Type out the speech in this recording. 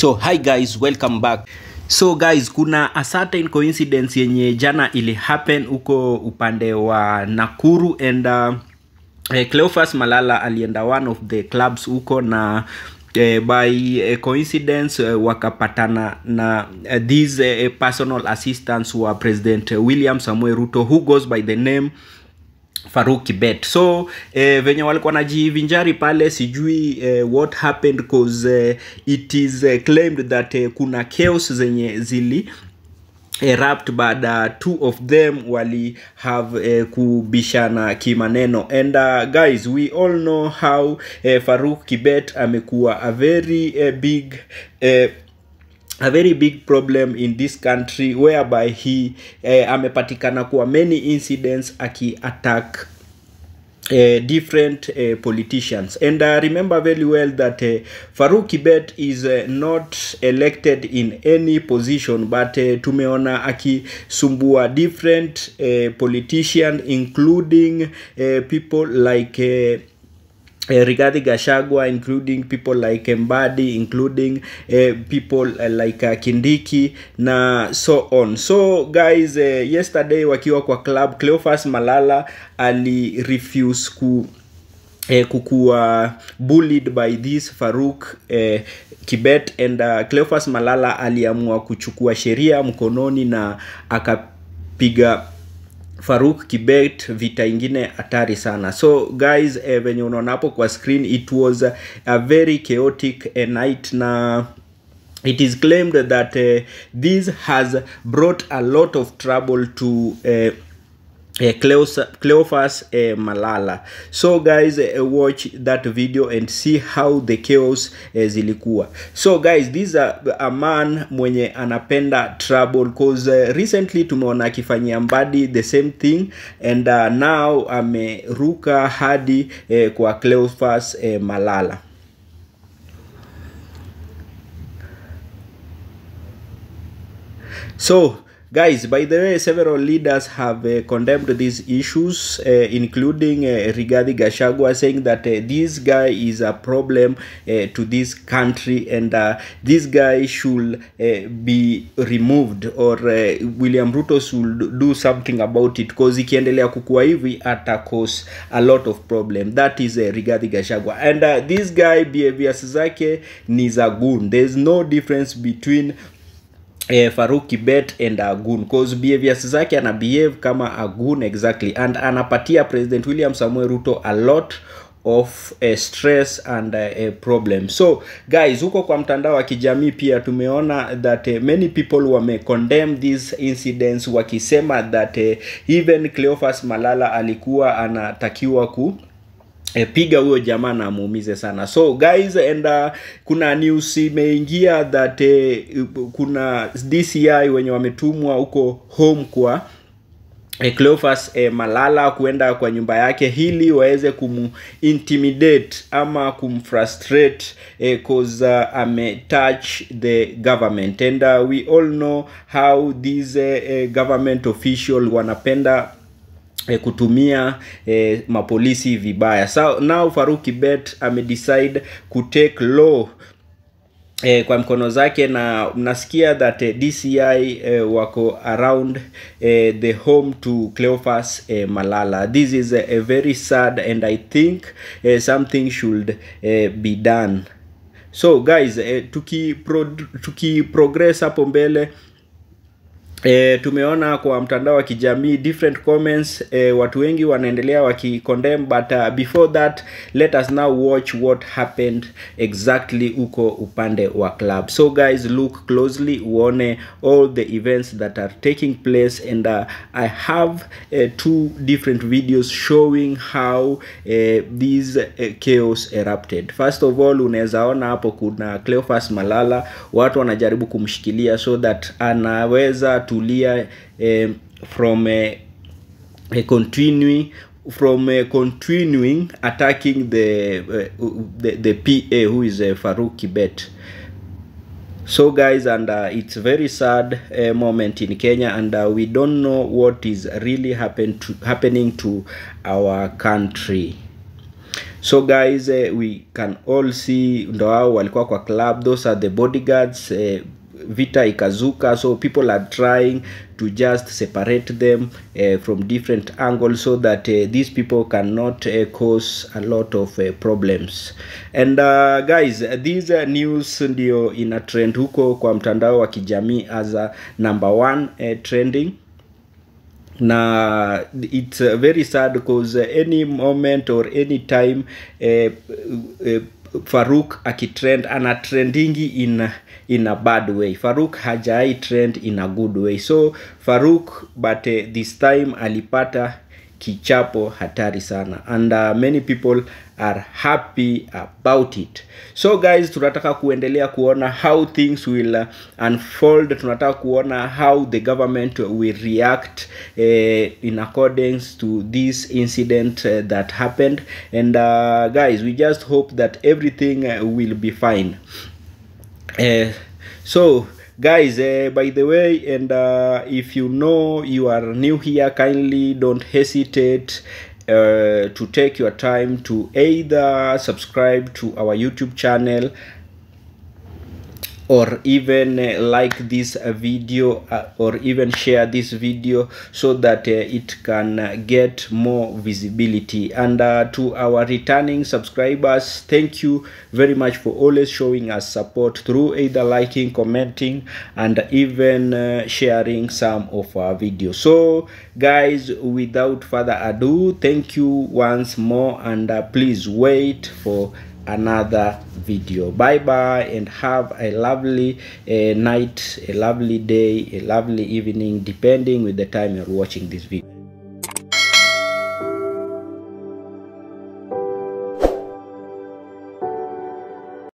So hi guys, welcome back. So guys, kuna a certain coincidence yenye jana ili happen uko upande wa Nakuru, and Cleophas Malala alienda one of the clubs uko na by coincidence wakapatana na these personal assistants wa President William Samoei Ruto, who goes by the name Farouk Kibet. So venye walikuwa najivinjari pale, sijui what happened, cause it is claimed that kuna chaos zenye zili erupt, but two of them wali have kubishana kimaneno. And guys, we all know how Farouk Kibet amekuwa a very big problem in this country, whereby he amepatikana kwa many incidents aki attack different politicians. And remember very well that Farouk Kibet is not elected in any position, but tumeona akisumbua different politicians, including people like Rigathi Gachagua, including people like Mbadi, including people like Kindiki na so on. So guys, yesterday wakiwa kwa club, Cleophas Malala ali refuse kukuwa bullied by this Farouk Kibet, and Cleophas Malala aliamua kuchukua sheria mkononi na akapiga Farouk Kibet vita ingine hatari sana. So guys, venye unaona hapo kwa screen, it was a very chaotic night, na it is claimed that this has brought a lot of trouble to Cleophas Malala. So guys, watch that video and see how the chaos zilikuwa. So guys, this is a man mwenye anapenda trouble, cause recently tumeona akifanyia Mbadi the same thing, and now ameruka hadi kwa Cleophas Malala. So guys, by the way, several leaders have condemned these issues, including Rigathi Gachagua, saying that this guy is a problem to this country, and this guy should be removed, or William Ruto should do something about it, because ikiendelea kukua hivi ata cause a lot of problem. That is Rigathi Gachagua, and this guy behaviors zake ni za goon. There's no difference between Farouk Kibet and a goon, cause behaviors zake ana behave kama a goon exactly, and anapatia President William Samoei Ruto a lot of stress and problem. So guys, huko kwa mtandao wa kijamii pia tumeona that many people wame condemn these incidents, wakisema that even Cleophas Malala alikuwa anatakiwa piga huyo jamaa na muumize sana. So guys, and kuna news imeingia that kuna DCI wenye wametumwa huko home kwa Cleophas Malala kuenda kwa nyumba yake ili waweze kumintimidate ama kumfrustrate, cause touch the government. And we all know how these government official wanapenda kutumia mapolisi vibaya. So now Farouk Kibet decide to take law kwa mkono zake, na mnasikia that DCI wako around the home to Cleophas Malala. This is a very sad, and I think something should be done. So guys, tuki progress hapo mbele, tumeona kwa mtandao wa kijamii different comments, watu wengi wanaendelea wakicondemn, but before that, let us now watch what happened exactly uko upande wa club. So guys, look closely, uone all the events that are taking place, and I have two different videos showing how these chaos erupted. First of all, unaweza ona hapo kuna Cleophas Malala, watu wanajaribu kumshikilia so that anaweza tulia from continuing attacking the PA, who is Farouk Kibet. So guys, and it's very sad moment in Kenya, and we don't know what is really happening to our country. So guys, we can all see ndo hao walikuwa kwa club, those are the bodyguards. Vita ikazuka, so people are trying to just separate them from different angles so that these people cannot cause a lot of problems. And guys, this news ndio ina trend huko kwa mtandao wa kijamii as a number 1 trending. Na it's very sad because any moment or any time Farouk akitrend, ana trendingi in a bad way. Farouk hajai trend in a good way. So Farouk, but this time alipata kichapo hatari sana, and many people are happy about it. So guys, tunataka kuendelea kuona how things will unfold. Tunataka kuona how the government will react in accordance to this incident that happened. And guys, we just hope that everything will be fine. So guys, by the way, and if you know you are new here, kindly don't hesitate to take your time to either subscribe to our YouTube channel or even like this video or even share this video so that it can get more visibility. And to our returning subscribers, thank you very much for always showing us support through either liking, commenting, and even sharing some of our videos. So guys, without further ado, thank you once more, and please wait for another video. Bye bye, and have a lovely night, a lovely day, a lovely evening, depending with the time you're watching this video.